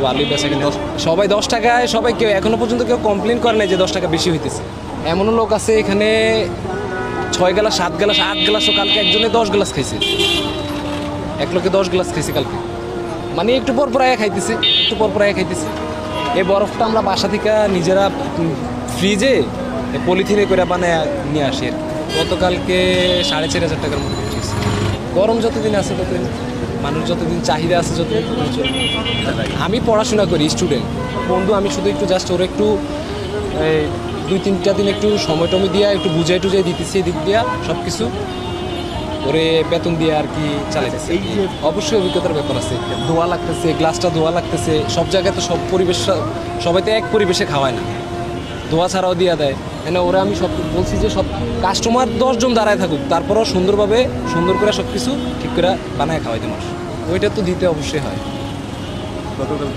ভালোই বেচা কিনা সবাই 10 টাকায়, সবাই কেউ এখনো পর্যন্ত কেউ কমপ্লেন করে নাই যে 10 টাকা বেশি হইতেছে। এমনও লোক আছে এখানে 6 গ্লাস 7 গ্লাস 8 গ্লাসও কালকে একজনে 10 গ্লাস খাইছে, এক লোকে 10 গ্লাস খাইছে কালকে। মানে একটু পর পর আয়া খাইতেছে, একটু পর পর আয়া খাইতেছে। এই বরফটা আমরা বাসা থেকে নিজেরা ফ্রিজে পলিথিনে করে বানায় নিয়ে আসি। গতকালকে 4,500 টাকার মতো বেচেছি। গরম যতদিন আছে ততদিন, মানুষ যতদিন চাহিদা আছে যতদিন চলবে। আমি পড়াশোনা করি, স্টুডেন্ট বন্ধু, আমি শুধু একটু জাস্ট ওরা একটু 2-3টা দিন একটু সময় টমে দিয়া একটু বুঝাই টুজাই দিতেছি, এদিক দিয়া সব কিছু ওরে বেতন দিয়ে আর কি চালাইতেছে। এই যে অবশ্যই অভিজ্ঞতার ব্যাপার আছে, ধোয়া লাগতেছে, গ্লাসটা ধোয়া লাগতেছে। সব জায়গায় তো সব পরিবেশ, সবাই তো এক পরিবেশে খাওয়ায় না, ধোয়া ছাড়াও দিয়া দেয়। মানে ওরা আমি সব বলছি যে সব কাস্টমার 10 জন দাঁড়ায় থাকুক, তারপরও সুন্দরভাবে সুন্দর করে সব কিছু ঠিক করে বানায় খাওয়াইতে মানুষ, ওইটা তো দিতে অবশ্যই হয়।